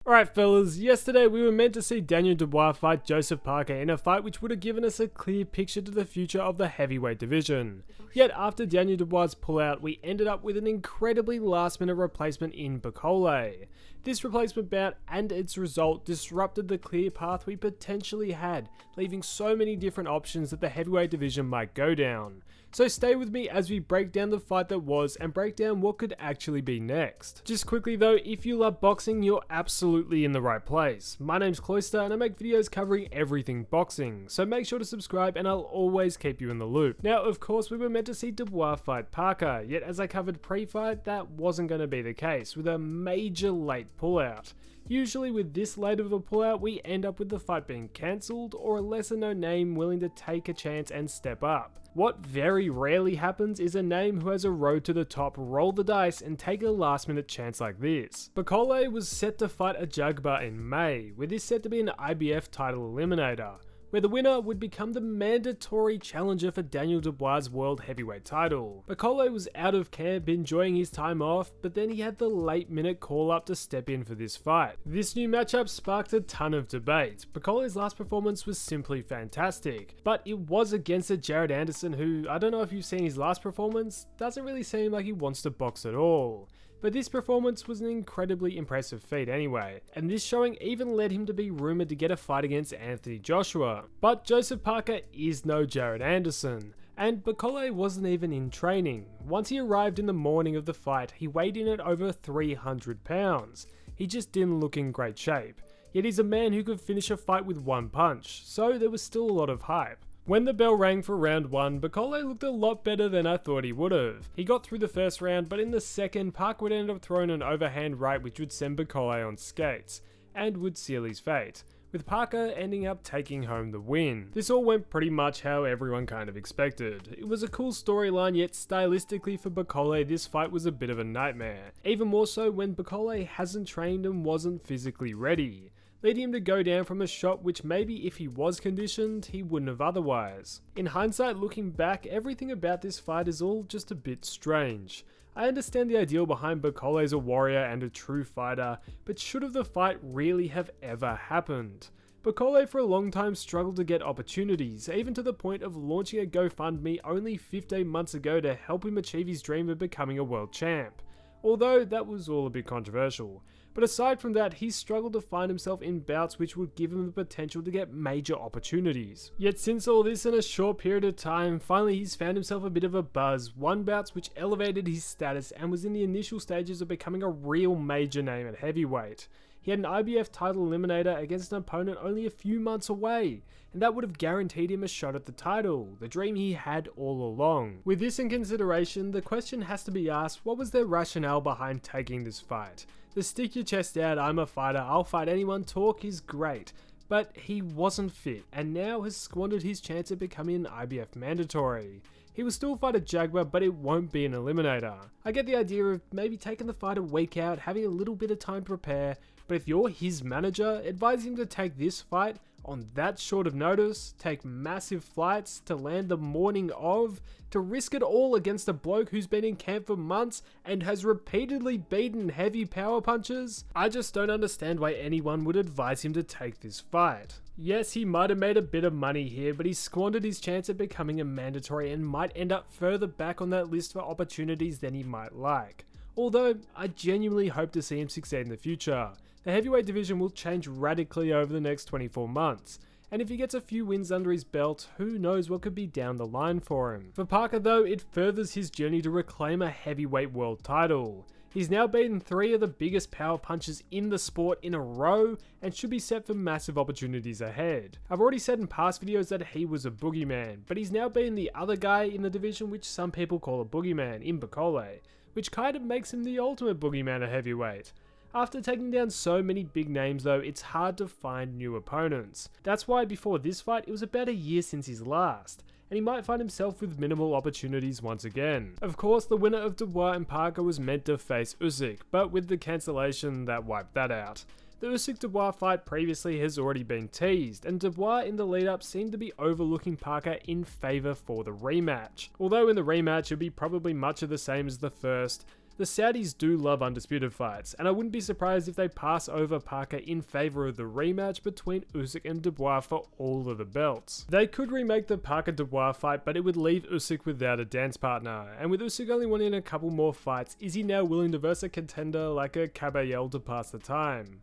Alright fellas, yesterday we were meant to see Daniel Dubois fight Joseph Parker in a fight which would have given us a clear picture to the future of the heavyweight division. Yet after Daniel Dubois' pullout, we ended up with an incredibly last minute replacement in Bakole. This replacement bout and its result disrupted the clear path we potentially had, leaving so many different options that the heavyweight division might go down. So stay with me as we break down the fight that was and break down what could actually be next. Just quickly though, if you love boxing, you're absolutely in the right place. My name's Cloister and I make videos covering everything boxing, so make sure to subscribe and I'll always keep you in the loop. Now of course we were meant to see Dubois fight Parker, yet as I covered pre-fight, that wasn't going to be the case, with a major late pullout. Usually with this late of a pullout, we end up with the fight being cancelled or a lesser known name willing to take a chance and step up. What very rarely happens is a name who has a road to the top roll the dice and take a last minute chance like this. Bakole was set to fight a Jagba in May, with this set to be an IBF title eliminator, where the winner would become the mandatory challenger for Daniel Dubois' world heavyweight title. Bakole was out of camp enjoying his time off, but then he had the late minute call up to step in for this fight. This new matchup sparked a ton of debate. Bakole's last performance was simply fantastic, but it was against a Jared Anderson who, I don't know if you've seen his last performance, doesn't really seem like he wants to box at all. But this performance was an incredibly impressive feat anyway, and this showing even led him to be rumoured to get a fight against Anthony Joshua. But Joseph Parker is no Jared Anderson, and Bakole wasn't even in training. Once he arrived in the morning of the fight, he weighed in at over 300 pounds. He just didn't look in great shape, yet he's a man who could finish a fight with one punch, so there was still a lot of hype. When the bell rang for round 1, Bakole looked a lot better than I thought he would have. He got through the first round, but in the second, Parker would end up throwing an overhand right which would send Bakole on skates, and would seal his fate, with Parker ending up taking home the win. This all went pretty much how everyone kind of expected. It was a cool storyline, yet stylistically for Bakole this fight was a bit of a nightmare, even more so when Bakole hasn't trained and wasn't physically ready, leading him to go down from a shot which maybe if he was conditioned, he wouldn't have otherwise. In hindsight, looking back, everything about this fight is all just a bit strange. I understand the ideal behind Bakole as a warrior and a true fighter, but should have the fight really have ever happened? Bakole for a long time struggled to get opportunities, even to the point of launching a GoFundMe only 15 months ago to help him achieve his dream of becoming a world champ. Although that was all a bit controversial. But aside from that, he struggled to find himself in bouts which would give him the potential to get major opportunities. Yet since all this in a short period of time, finally he's found himself a bit of a buzz, won bouts which elevated his status and was in the initial stages of becoming a real major name at heavyweight. He had an IBF title eliminator against an opponent only a few months away, and that would have guaranteed him a shot at the title, the dream he had all along. With this in consideration, the question has to be asked, what was their rationale behind taking this fight? The stick your chest out, I'm a fighter, I'll fight anyone talk is great, but he wasn't fit and now has squandered his chance at becoming an IBF mandatory. He will still fight a Jagba, but it won't be an eliminator. I get the idea of maybe taking the fight a week out, having a little bit of time to prepare, but if you're his manager, advise him to take this fight on that short of notice, take massive flights to land the morning of, to risk it all against a bloke who's been in camp for months and has repeatedly beaten heavy power punches. I just don't understand why anyone would advise him to take this fight. Yes, he might have made a bit of money here, but he squandered his chance at becoming a mandatory and might end up further back on that list for opportunities than he might like. Although, I genuinely hope to see him succeed in the future. The heavyweight division will change radically over the next 24 months, and if he gets a few wins under his belt, who knows what could be down the line for him. For Parker though, it furthers his journey to reclaim a heavyweight world title. He's now beaten 3 of the biggest power punchers in the sport in a row and should be set for massive opportunities ahead. I've already said in past videos that he was a boogeyman, but he's now beaten the other guy in the division which some people call a boogeyman, in Bakole, which kind of makes him the ultimate boogeyman at heavyweight. After taking down so many big names though, it's hard to find new opponents. That's why before this fight, it was about a year since his last, and he might find himself with minimal opportunities once again. Of course, the winner of Dubois and Parker was meant to face Usyk, but with the cancellation, that wiped that out. The Usyk-Dubois fight previously has already been teased, and Dubois in the lead-up seemed to be overlooking Parker in favour for the rematch. Although in the rematch it would be probably much of the same as the first, The Saudis do love undisputed fights, and I wouldn't be surprised if they pass over Parker in favour of the rematch between Usyk and Dubois for all of the belts. They could remake the Parker-Dubois fight, but it would leave Usyk without a dance partner, and with Usyk only wanting a couple more fights, is he now willing to verse a contender like a Caballel to pass the time?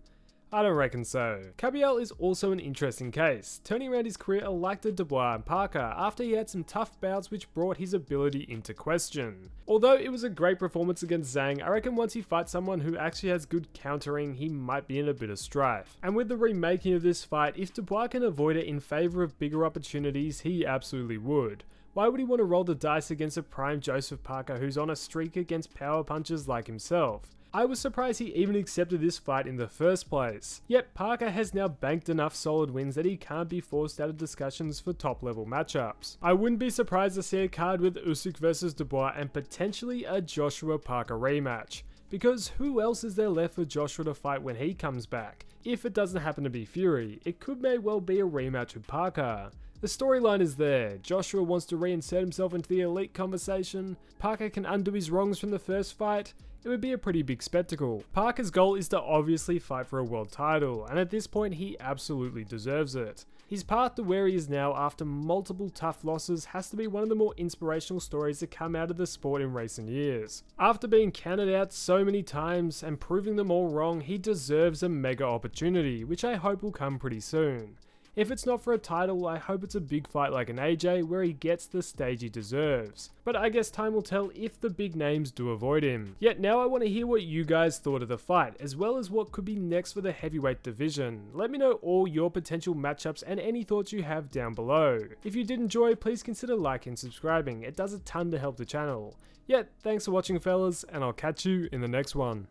I don't reckon so. Caballel is also an interesting case, turning around his career alike to Dubois and Parker after he had some tough bouts which brought his ability into question. Although it was a great performance against Zhang, I reckon once he fights someone who actually has good countering, he might be in a bit of strife. And with the remaking of this fight, if Dubois can avoid it in favour of bigger opportunities, he absolutely would. Why would he want to roll the dice against a prime Joseph Parker who's on a streak against power punchers like himself? I was surprised he even accepted this fight in the first place. Yet Parker has now banked enough solid wins that he can't be forced out of discussions for top level matchups. I wouldn't be surprised to see a card with Usyk versus Dubois and potentially a Joshua Parker rematch. Because who else is there left for Joshua to fight when he comes back? If it doesn't happen to be Fury, it could may well be a rematch with Parker. The storyline is there. Joshua wants to reinsert himself into the elite conversation. Parker can undo his wrongs from the first fight. It would be a pretty big spectacle. Parker's goal is to obviously fight for a world title, and at this point he absolutely deserves it. His path to where he is now after multiple tough losses has to be one of the more inspirational stories to come out of the sport in recent years. After being counted out so many times and proving them all wrong, he deserves a mega opportunity, which I hope will come pretty soon. If it's not for a title, I hope it's a big fight like an AJ where he gets the stage he deserves. But I guess time will tell if the big names do avoid him. Yet now I want to hear what you guys thought of the fight, as well as what could be next for the heavyweight division. Let me know all your potential matchups and any thoughts you have down below. If you did enjoy, please consider liking and subscribing, it does a ton to help the channel. Yet, thanks for watching fellas, and I'll catch you in the next one.